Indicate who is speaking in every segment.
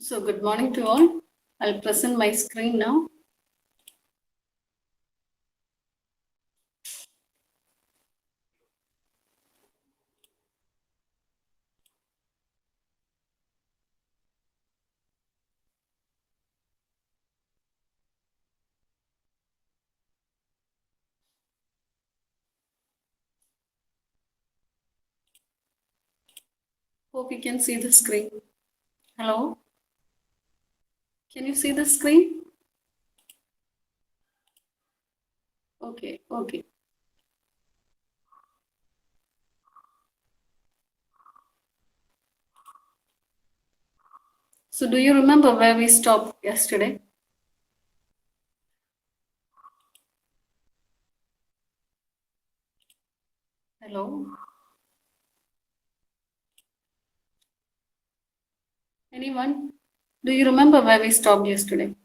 Speaker 1: So good morning to all. I'll present my screen now. Hope you can see the screen. Hello? Can you see the screen? Okay. So do you remember where we stopped yesterday? Hello? Anyone? Do you remember where we stopped yesterday?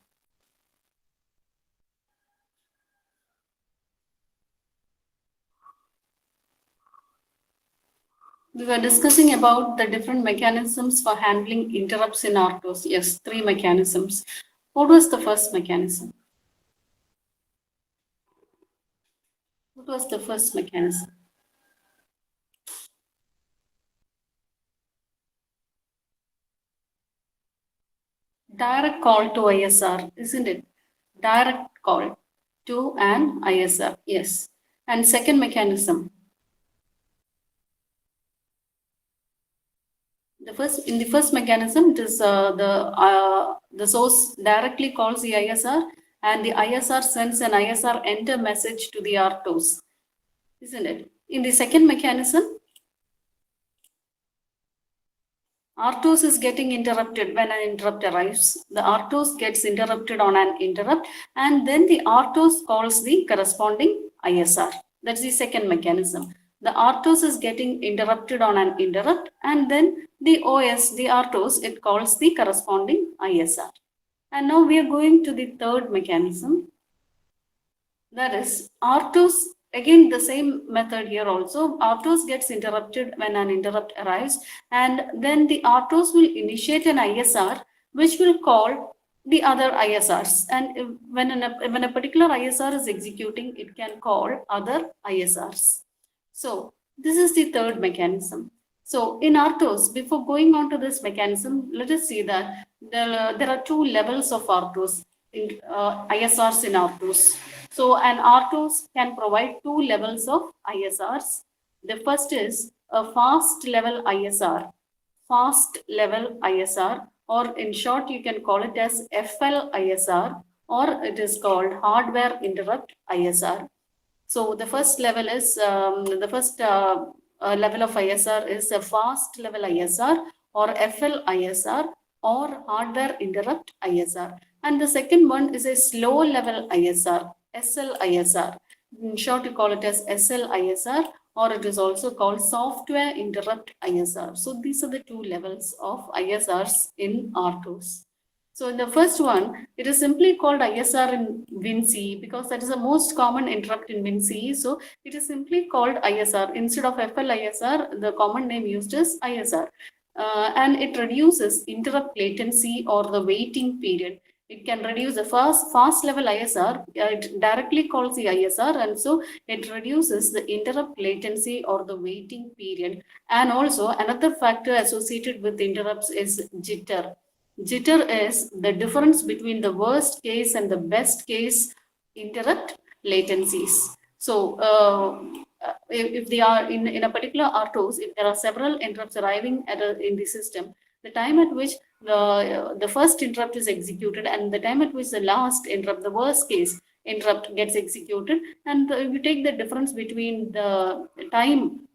Speaker 1: We were discussing about the different mechanisms for handling interrupts in RTOS. Yes, 3 mechanisms. What was the first mechanism? What was the first mechanism? Direct call to ISR, isn't it? Direct call to an ISR, yes. And second mechanism, in the first mechanism, it is the source directly calls the ISR, and the ISR sends an ISR enter message to the RTOS, isn't it? In the second mechanism, RTOS is getting interrupted when an interrupt arrives. The RTOS gets interrupted on an interrupt, and then the RTOS calls the corresponding ISR. That's the second mechanism. The RTOS is getting interrupted on an interrupt, and then the OS, the RTOS, it calls the corresponding ISR. And now we are going to the third mechanism. That is RTOS. Again, the same method here also. RTOS gets interrupted when an interrupt arrives, and then the RTOS will initiate an ISR, which will call the other ISRs. And when a particular ISR is executing, it can call other ISRs. So this is the third mechanism. So in RTOS, before going on to this mechanism, let us see that there are two levels of RTOS, ISRs in RTOS. So an RTOS can provide two levels of ISRs. The first is a fast level ISR, or in short, you can call it as FL ISR, or it is called hardware interrupt ISR. So the first level is level of ISR is a fast level ISR or FL ISR or hardware interrupt ISR. And the second one is a slow level ISR, SL ISR. In short, you call it as SL ISR, or it is also called software interrupt ISR. So these are the two levels of ISRs in RTOS. So in the first one, it is simply called ISR in WinC because that is the most common interrupt in WinC. So it is simply called ISR. Instead of FL ISR, the common name used is ISR. And it reduces interrupt latency or the waiting period. It can reduce the fast level ISR. It directly calls the ISR, and so it reduces the interrupt latency or the waiting period. And also another factor associated with interrupts is jitter. Jitter is the difference between the worst case and the best case interrupt latencies. So if they are in a particular RTOS, if there are several interrupts arriving in the system, the time at which the first interrupt is executed and the time at which the last interrupt, the worst case interrupt gets executed, and if you take the difference between the time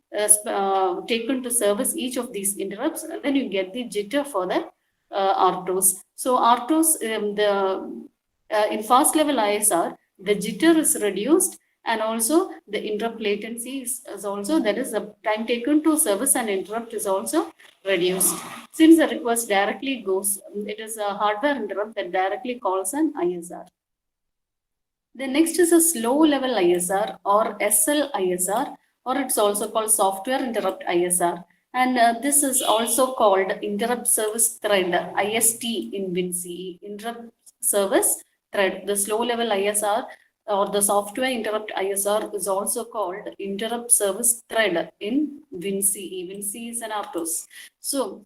Speaker 1: taken to service each of these interrupts, then you get the jitter for the RTOS. So RTOS, in fast level ISR, the jitter is reduced, and also the interrupt latency is also, that is the time taken to service an interrupt is also reduced. Since the request directly goes, it is a hardware interrupt that directly calls an ISR. The next is a slow level ISR or SL ISR, or it's also called software interrupt ISR. And this is also called interrupt service thread, IST in WinCE, interrupt service thread. The slow level ISR or the software interrupt ISR is also called interrupt service thread in WinCE. WinCE is an RTOS. So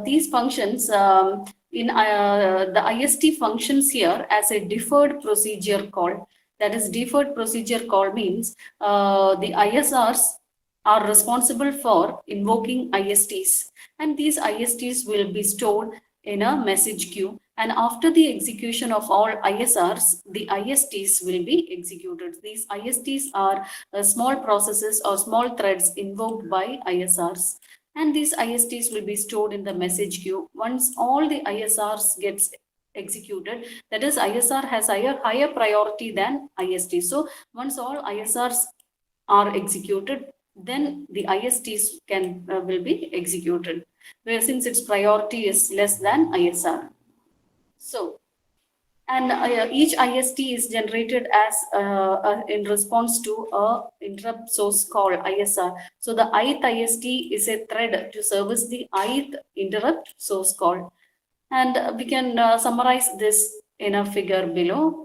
Speaker 1: these functions in the IST functions here as a deferred procedure call. That is, deferred procedure call means the ISRs are responsible for invoking ISTs, and these ISTs will be stored in a message queue. And after the execution of all ISRs, the ISTs will be executed. These ISTs are small processes or small threads invoked by ISRs. And these ISTs will be stored in the message queue. Once all the ISRs gets executed, that is, ISR has higher priority than IST. So once all ISRs are executed, then the ISTs will be executed, where since its priority is less than ISR. So, and each IST is generated as in response to a interrupt source call ISR. So the ith IST is a thread to service the ith interrupt source call, and we can summarize this in a figure below.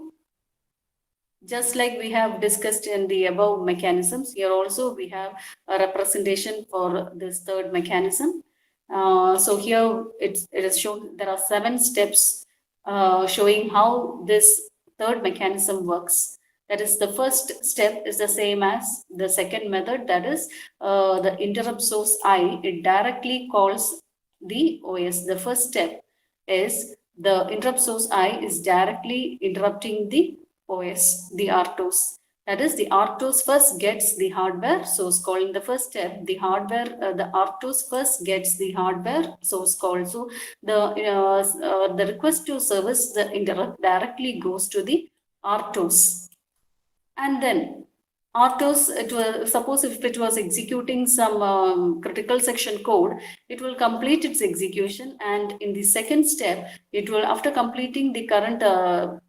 Speaker 1: Just like we have discussed in the above mechanisms, here also we have a representation for this third mechanism. So here it is shown there are 7 steps showing how this third mechanism works. That is, the first step is the same as the second method, that is the interrupt source I. It directly calls the OS. The first step is the interrupt source I is directly interrupting the OS, the RTOS. That is, the RTOS first gets the hardware source call. In the first step, the RTOS first gets the hardware source call. So the request to service the interrupt directly goes to the RTOS. And then RTOS, suppose if it was executing some critical section code, it will complete its execution. And in the second step, it will, after completing the current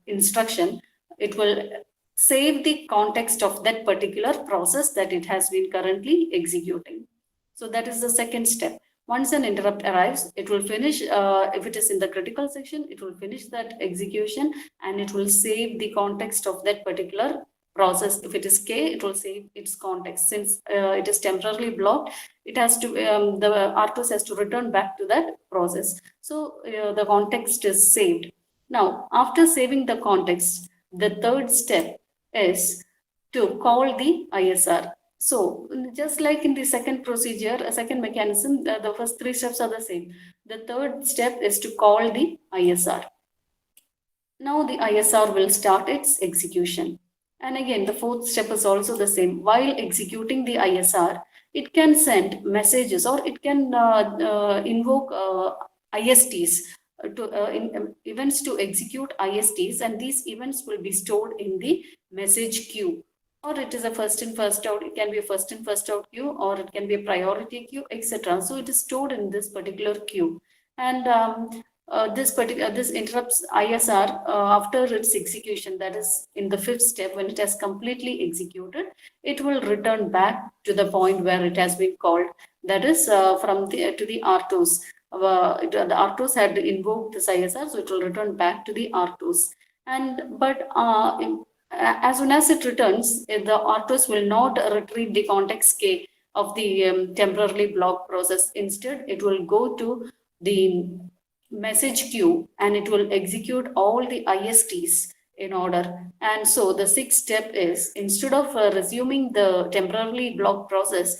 Speaker 1: instruction, it will save the context of that particular process that it has been currently executing. So that is the second step. Once an interrupt arrives, it will finish, if it is in the critical section, it will finish that execution and it will save the context of that particular process. If it is K, it will save its context. Since it is temporarily blocked, it has to, the RTOS has to return back to that process. So the context is saved. Now, after saving the context, the third step is to call the ISR. So just like in the second procedure, a second mechanism, the first 3 steps are the same. The third step is to call the ISR. Now the ISR will start its execution. And again, the fourth step is also the same. While executing the ISR, it can send messages or it can invoke ISTs events to execute ISTs, and these events will be stored in the message queue. Or it is a first in first out, it can be a first in first out queue, or it can be a priority queue, etc. So it is stored in this particular queue. And this interrupts ISR after its execution, that is in the 5th step, when it has completely executed, it will return back to the point where it has been called, that is to the RTOS. The RTOS had invoked this ISR, so it will return back to the RTOS. But as soon as it returns, the RTOS will not retrieve the context K of the temporarily blocked process. Instead, it will go to the message queue and it will execute all the ISTs in order. And so the 6th step is, instead of resuming the temporarily blocked process,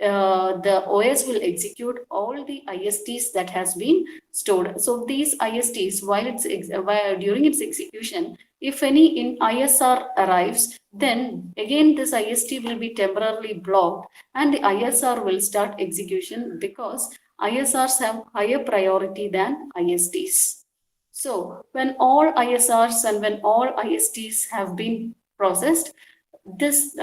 Speaker 1: the OS will execute all the ISTs that has been stored. So these ISTs, during its execution, if any in ISR arrives, then again this IST will be temporarily blocked and the ISR will start execution, because ISRs have higher priority than ISTs. So when all ISRs and when all ISTs have been processed, this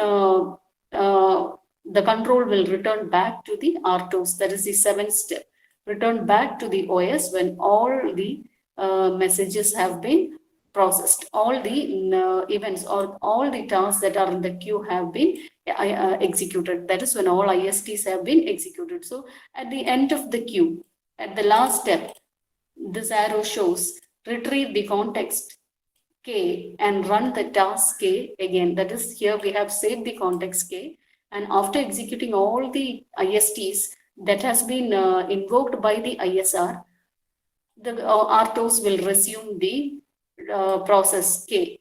Speaker 1: the control will return back to the RTOS. That is the 7th step. Return back to the OS when all the messages have been processed. All the events or all the tasks that are in the queue have been executed. That is when all ISTs have been executed. So at the end of the queue, at the last step, this arrow shows retrieve the context K and run the task K again. That is, here we have saved the context K, and after executing all the ISTs that has been invoked by the ISR, the RTOS will resume the process K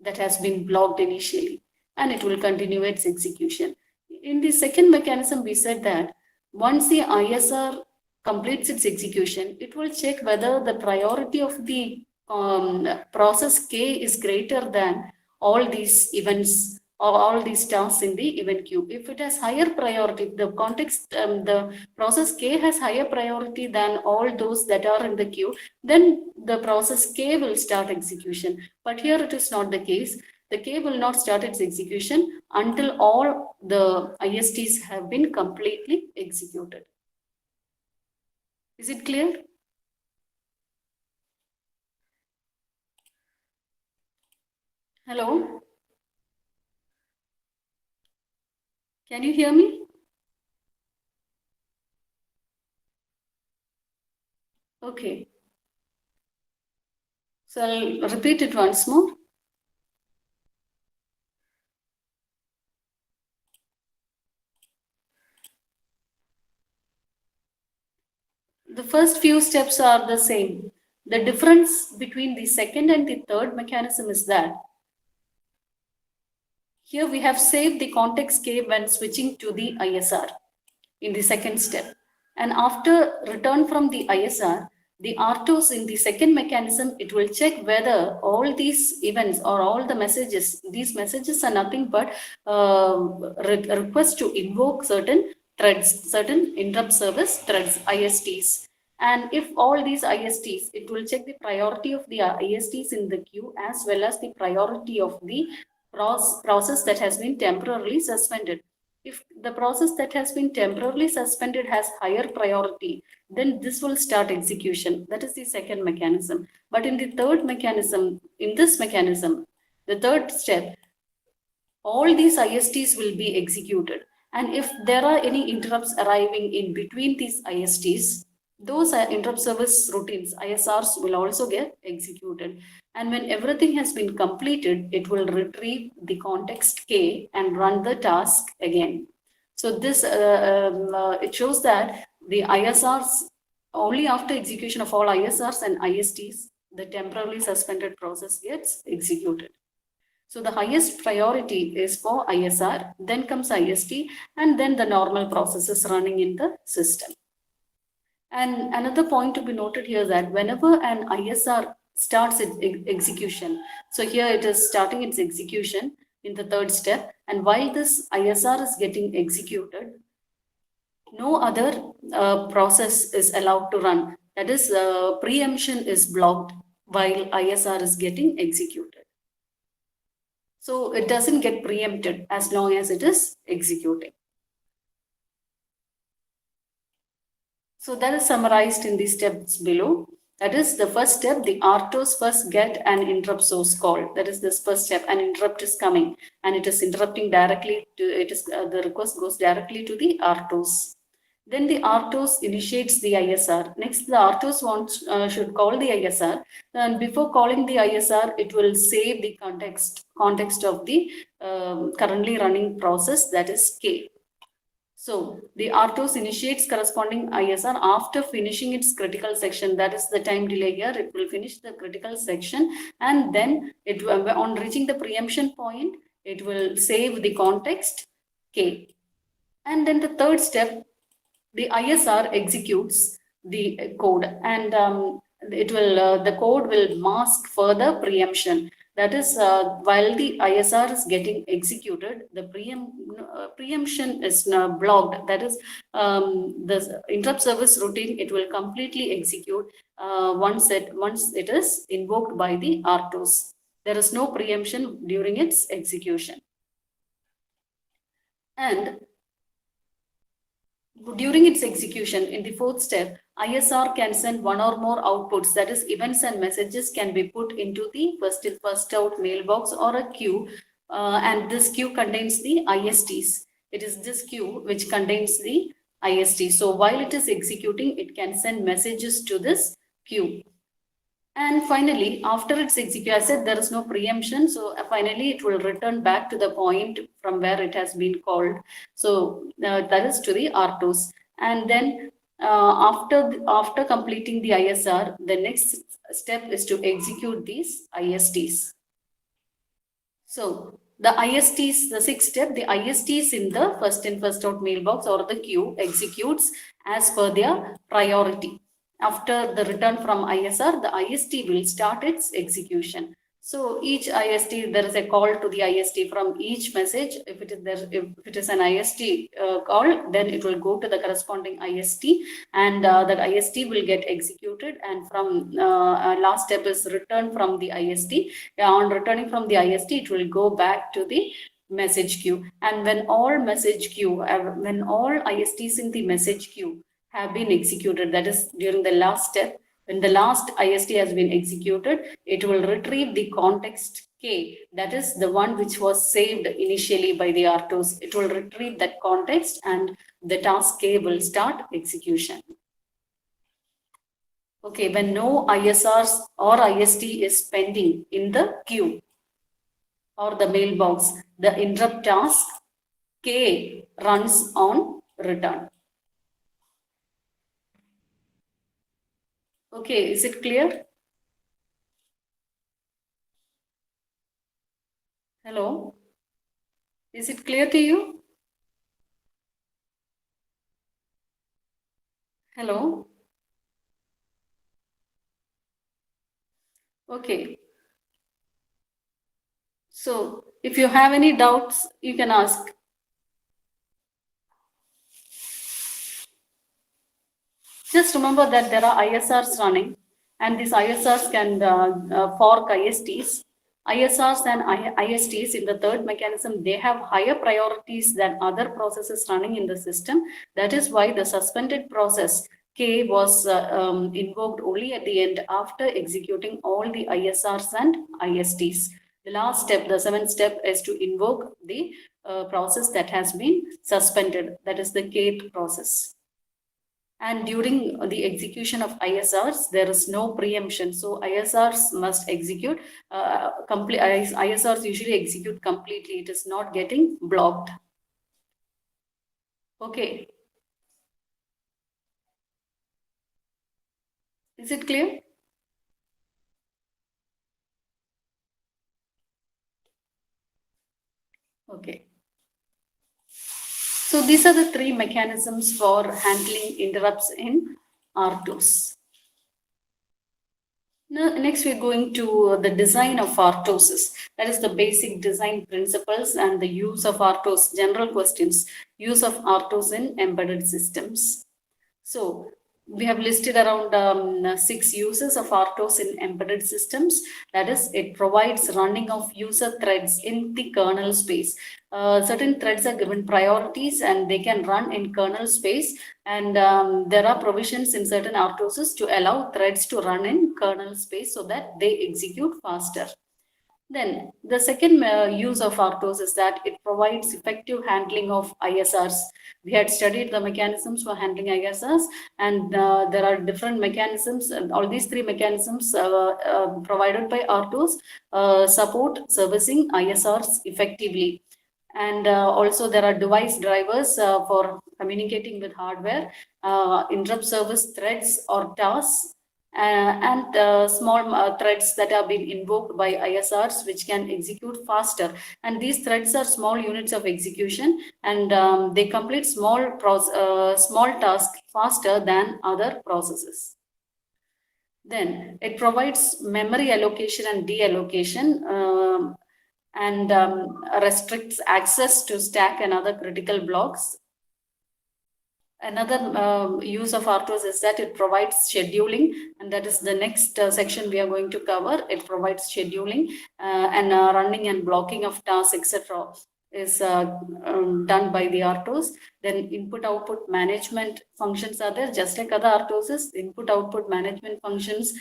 Speaker 1: that has been blocked initially, and it will continue its execution. In the second mechanism, we said that once the ISR completes its execution, it will check whether the priority of the process K is greater than all these events or all these tasks in the event queue. If it has higher priority, the context, the process K has higher priority than all those that are in the queue, then the process K will start execution. But here it is not the case. The K will not start its execution until all the ISTs have been completely executed. Is it clear? Hello? Can you hear me? Okay. So I'll repeat it once more. The first few steps are the same. The difference between the second and the third mechanism is that here we have saved the context K when switching to the ISR in the second step. And after return from the ISR, the RTOS in the second mechanism, it will check whether all these events or all the messages, these messages are nothing but requests to invoke certain threads, certain interrupt service threads, ISTs. And if all these ISTs, it will check the priority of the ISTs in the queue as well as the priority of the process that has been temporarily suspended. If the process that has been temporarily suspended has higher priority, then this will start execution. That is the second mechanism. But in the third mechanism, in this mechanism, the third step, all these ISTs will be executed. And if there are any interrupts arriving in between these ISTs, those interrupt service routines, ISRs, will also get executed. And when everything has been completed, it will retrieve the context K and run the task again. So this, it shows that the ISRs, only after execution of all ISRs and ISTs, the temporarily suspended process gets executed. So the highest priority is for ISR, then comes IST, and then the normal processes running in the system. And another point to be noted here is that whenever an ISR starts its execution, so here it is starting its execution in the third step, and while this ISR is getting executed, no other process is allowed to run. That is, preemption is blocked while ISR is getting executed. So it doesn't get preempted as long as it is executing. So that is summarized in these steps below. That is the first step, the RTOS first get an interrupt source call. That is this first step, an interrupt is coming and it is interrupting directly to, it is the request goes directly to the RTOS. Then the RTOS initiates the ISR. Next, the RTOS should call the ISR. And before calling the ISR, it will save the context of the currently running process, that is K. So the RTOS initiates corresponding ISR after finishing its critical section. That is the time delay here. It will finish the critical section, and then it on reaching the preemption point, it will save the context K. And then the third step, the ISR executes the code, and it will the code will mask further preemption. That is, while the ISR is getting executed, the preemption is now blocked. That is, the interrupt service routine, it will completely execute once it is invoked by the RTOS. There is no preemption during its execution. And during its execution, in the fourth step, ISR can send one or more outputs, that is, events and messages can be put into the first in, first out mailbox or a queue and this queue contains the ISTs. It is this queue which contains the IST. So while it is executing, it can send messages to this queue. And finally, after it's executed, I said there is no preemption. So finally, it will return back to the point from where it has been called. So that is to the RTOS. And then after completing the ISR, the next step is to execute these ISTs. So the ISTs, the sixth step, the ISTs in the first in first out mailbox or the queue executes as per their priority. After the return from ISR, the IST will start its execution. So each IST, there is a call to the IST from each message. If it is there, if it is an IST call, then it will go to the corresponding IST, and that IST will get executed. And from last step is return from the IST. On returning from the IST, it will go back to the message queue. And when all message queue, when all ISTs in the message queue have been executed, that is during the last step, when the last IST has been executed, it will retrieve the context K, that is the one which was saved initially by the RTOS. It will retrieve that context and the task K will start execution. Okay, when no ISRs or IST is pending in the queue or the mailbox, the interrupt task K runs on return. Okay, is it clear? Hello? Is it clear to you? Hello? Okay. So if you have any doubts, you can ask. Just remember that there are ISRs running, and these ISRs can fork ISTs. ISRs and ISTs in the third mechanism, they have higher priorities than other processes running in the system. That is why the suspended process K was invoked only at the end after executing all the ISRs and ISTs. The last step, the seventh step, is to invoke the process that has been suspended. That is the kth process. And during the execution of ISRs, there is no preemption. So ISRs must execute, ISRs usually execute completely. It is not getting blocked. Okay. Is it clear? Okay. So these are the three mechanisms for handling interrupts in RTOS. Now, next, we're going to the design of RTOS. That is the basic design principles and the use of RTOS, general questions, use of RTOS in embedded systems. So we have listed around 6 uses of RTOS in embedded systems. That is, it provides running of user threads in the kernel space. Certain threads are given priorities and they can run in kernel space. And there are provisions in certain RTOSs to allow threads to run in kernel space so that they execute faster. Then the second use of RTOS is that it provides effective handling of ISRs. We had studied the mechanisms for handling ISRs, and there are different mechanisms, and all these three mechanisms provided by RTOS support servicing ISRs effectively. And also there are device drivers for communicating with hardware, interrupt service threads or tasks, and small threads that are being invoked by ISRs which can execute faster. And these threads are small units of execution, and they complete small tasks faster than other processes. Then it provides memory allocation and deallocation, and restricts access to stack and other critical blocks. Another use of RTOS is that it provides scheduling, and that is the next section we are going to cover. It provides scheduling and running and blocking of tasks, etc. is done by the RTOS. Then input-output management functions are there, just like other RTOS. Input-output management functions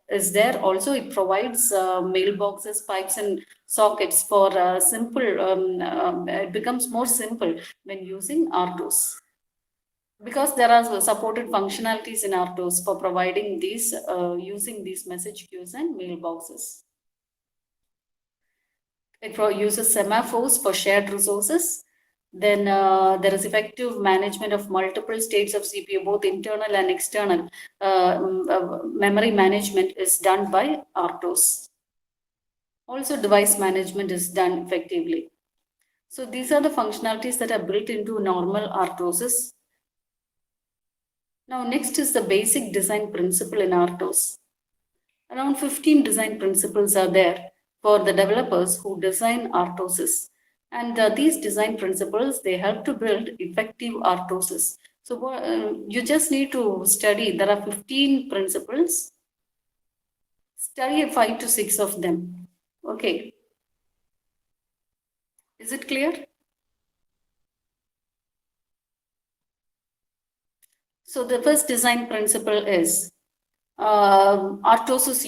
Speaker 1: is there. Also, it provides mailboxes, pipes, and sockets for simple. It becomes more simple when using RTOS, because there are supported functionalities in RTOS for providing these using these message queues and mailboxes. It uses semaphores for shared resources. Then there is effective management of multiple states of CPU, both internal and external. Memory management is done by RTOS. Also, device management is done effectively. So these are the functionalities that are built into normal RTOSs. Now, next is the basic design principle in RTOS. Around 15 design principles are there for the developers who design RTOSs. And these design principles, they help to build effective RTOSs. So you just need to study. There are 15 principles. Study 5 to 6 of them. Okay. Is it clear? So the first design principle is RTOSs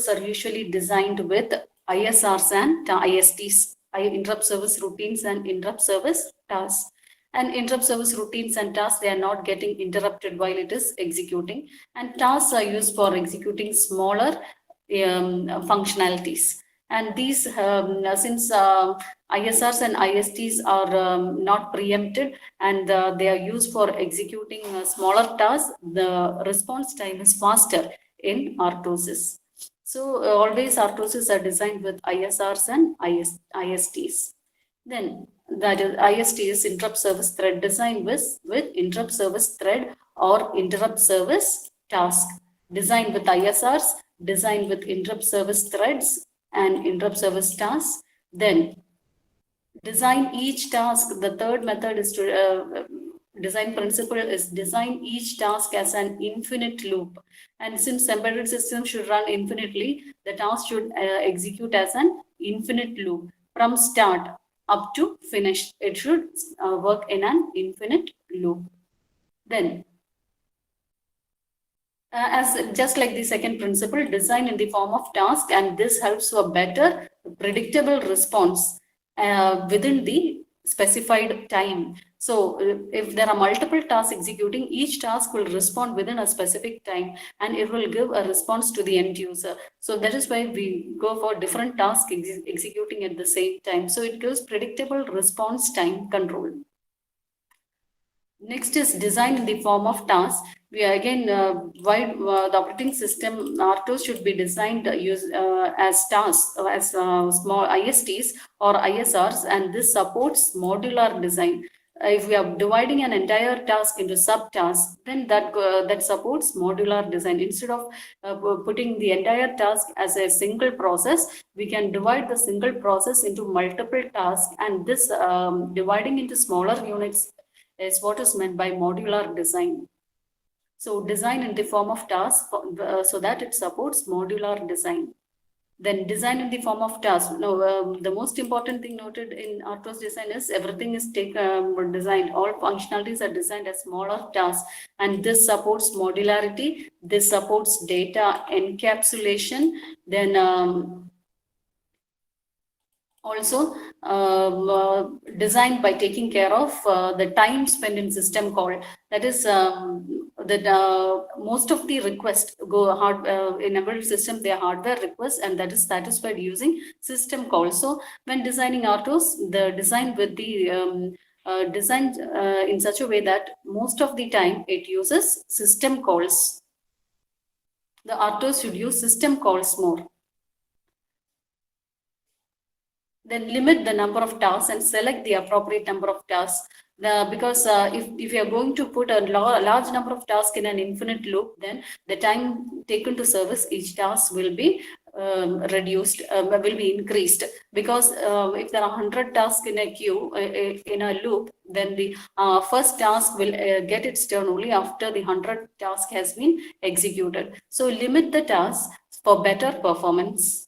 Speaker 1: are usually designed with ISRs and ISTs, interrupt service routines and interrupt service tasks. And interrupt service routines and tasks, they are not getting interrupted while it is executing. And tasks are used for executing smaller functionalities. And these, since ISRs and ISTs are not preempted and they are used for executing smaller tasks, the response time is faster in RTOSs. So always RTOSs are designed with ISRs and ISTs. Then that is IST is interrupt service thread, designed with interrupt service thread or interrupt service task, designed with ISRs, designed with interrupt service threads and interrupt service tasks. Then design each task. The third method is to design principle is design each task as an infinite loop. And since embedded systems should run infinitely, the task should execute as an infinite loop from start up to finish. It should work in an infinite loop. Then as just like the second principle, design in the form of task, and this helps for better predictable response within the specified time. So if there are multiple tasks executing, each task will respond within a specific time and it will give a response to the end user. So that is why we go for different tasks executing at the same time. So it gives predictable response time control. Next is design in the form of tasks. We again, why the operating system RTOS should be designed as tasks, as small ISTs or ISRs, and this supports modular design. If we are dividing an entire task into subtasks, then that supports modular design. Instead of putting the entire task as a single process, we can divide the single process into multiple tasks, and this dividing into smaller units is what is meant by modular design. So design in the form of task so that it supports modular design. Then design in the form of task. Now, the most important thing noted in RTOS design is everything is designed. All functionalities are designed as smaller tasks, and this supports modularity. This supports data encapsulation. Then also designed by taking care of the time spent in system call. That is that most of the requests go hard in embedded system, they are hardware requests, and that is satisfied using system call. So when designing RTOS, the design with the designed in such a way that most of the time it uses system calls. The RTOS should use system calls more. Then limit the number of tasks and select the appropriate number of tasks. Because if you are going to put a large number of tasks in an infinite loop, then the time taken to service each task will be reduced, will be increased. Because if there are 100 tasks in a queue, in a loop, then the first task will get its turn only after the 100 task has been executed. So limit the tasks for better performance.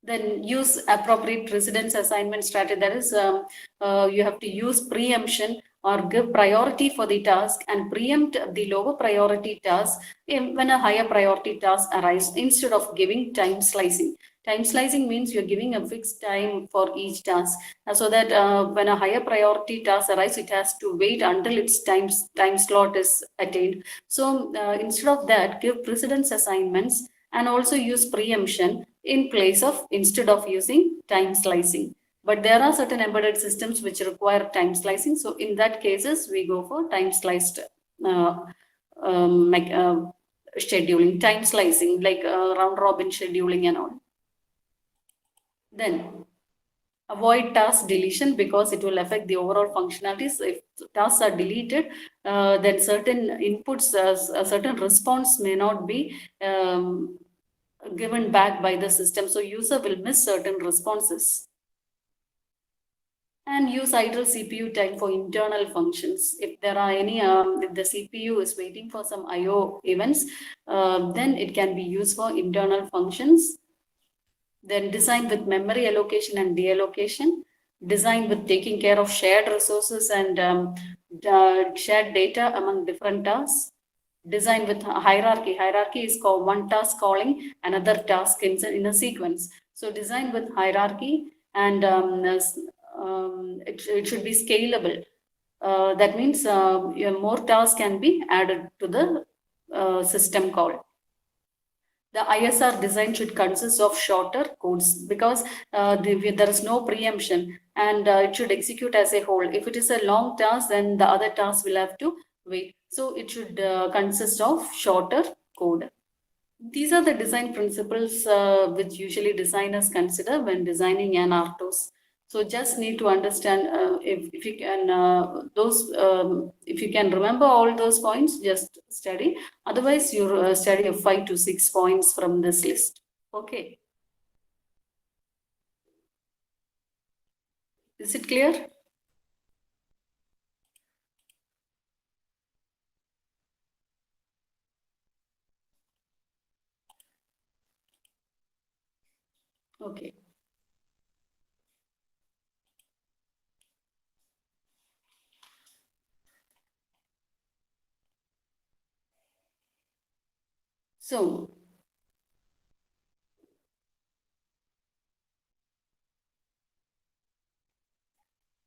Speaker 1: Then use appropriate precedence assignment strategy. That is, you have to use preemption or give priority for the task and preempt the lower priority task when a higher priority task arises instead of giving time slicing. Time slicing means you're giving a fixed time for each task so that when a higher priority task arises, it has to wait until its time slot is attained. So instead of that, give precedence assignments and also use preemption in place of instead of using time slicing. But there are certain embedded systems which require time slicing. So in that cases, we go for time sliced uh, scheduling, time slicing, like round robin scheduling and all. Then avoid task deletion because it will affect the overall functionalities. If tasks are deleted, then certain inputs, a certain response may not be given back by the system. So user will miss certain responses. And use idle CPU time for internal functions. If there are any, if the CPU is waiting for some IO events, then it can be used for internal functions. Then design with memory allocation and deallocation. Design with taking care of shared resources and shared data among different tasks. Design with hierarchy. Hierarchy is called one task calling another task in a sequence. So design with hierarchy and it should be scalable. That means more tasks can be added to the system call. The ISR design should consist of shorter codes because there is no preemption and it should execute as a whole. If it is a long task, then the other tasks will have to wait. So it should consist of shorter code. These are the design principles which usually designers consider when designing an RTOS. So just need to understand if you can if you can remember all those points, just study. Otherwise, you study 5 to 6 points from this list. Okay. Is it clear? Okay. So,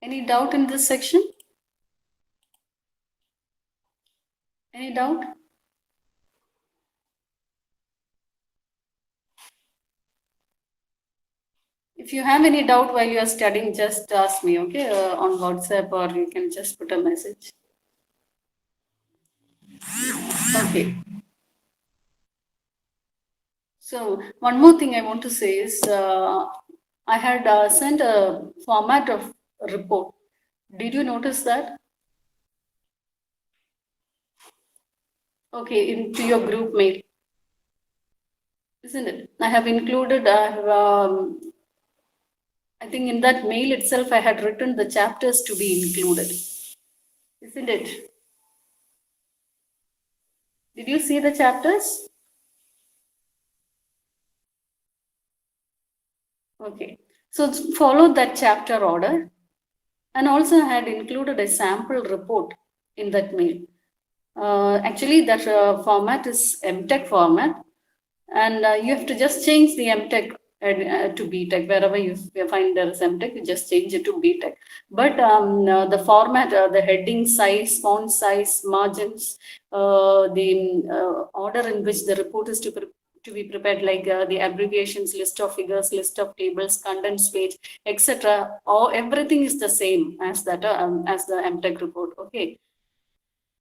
Speaker 1: any doubt in this section? Any doubt? If you have any doubt while you are studying, just ask me, okay, on WhatsApp, or you can just put a message. Okay. So one more thing I want to say is I had sent a format of report. Did you notice that? Okay, into your group mail, isn't it? I have included. I think in that mail itself, I had written the chapters to be included, isn't it? Did you see the chapters? Okay, so follow that chapter order, and also I had included a sample report in that mail. Actually, that format is MTech format, and you have to just change the MTech to BTech. Wherever you find there is MTech, you just change it to BTech. But the format, the heading size, font size, margins, the order in which the report is to be prepared, like the abbreviations, list of figures, list of tables, condensed page, etc. Or everything is the same as that as the MTech report. Okay.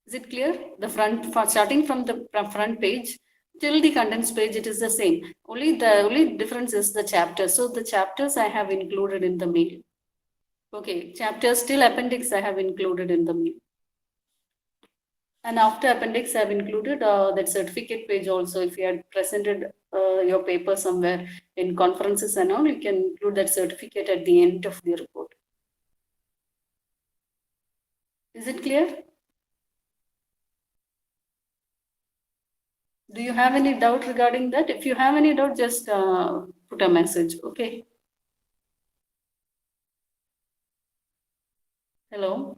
Speaker 1: Is it clear? The front, starting from the front page till the contents page, it is the same. The only difference is the chapters. So the chapters I have included in the mail. Okay, chapters till appendix I have included in the mail. And after appendix, I've included that certificate page also. If you had presented your paper somewhere in conferences and all, you can include that certificate at the end of the report. Is it clear? Do you have any doubt regarding that? If you have any doubt, just put a message. Okay. Hello.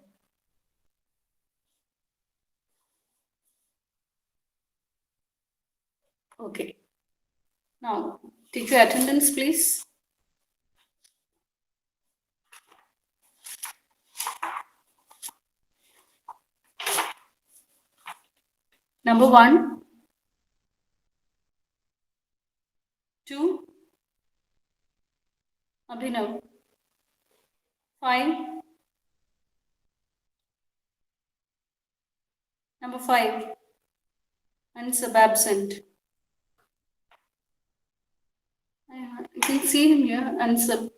Speaker 1: Okay. Now, take your attendance, please. Number 1, 2, Abhinav. 5. Number 5, Ansab absent. I can see him here, Ansab.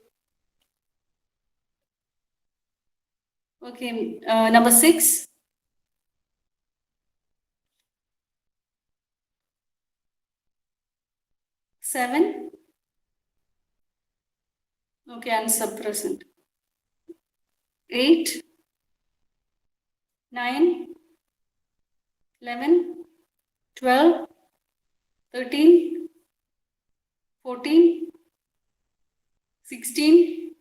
Speaker 1: Okay, number 6. Seven. Okay, Ansab present. 8. 9. 11. 12. 13. 14. 16.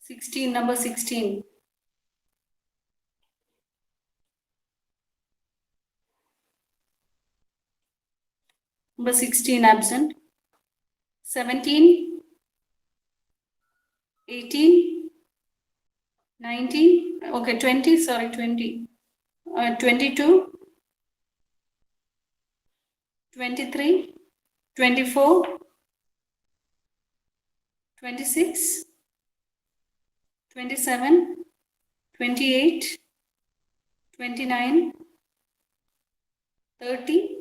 Speaker 1: 16, number 16. Number 16 absent. 17. 18. 19. Okay, 20, sorry, 20. 22. 23. 24. 26. 27. 28. 29. 30.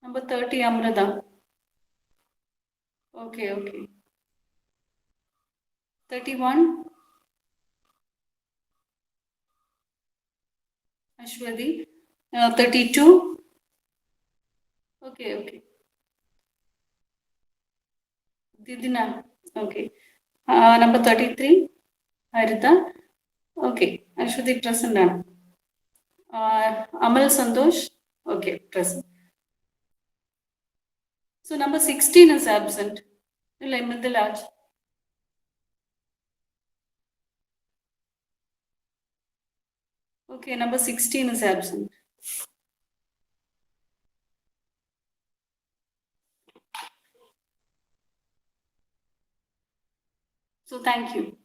Speaker 1: Number 30, Amrita. Okay, okay. 31. Ashwadi. 32. Okay, okay. Didina. Okay. Number 33. Harita. Okay. Ashwadi present now. Amal Santosh. Okay, present. So number 16 is absent. Midilaj. Okay, number 16 is absent. So thank you.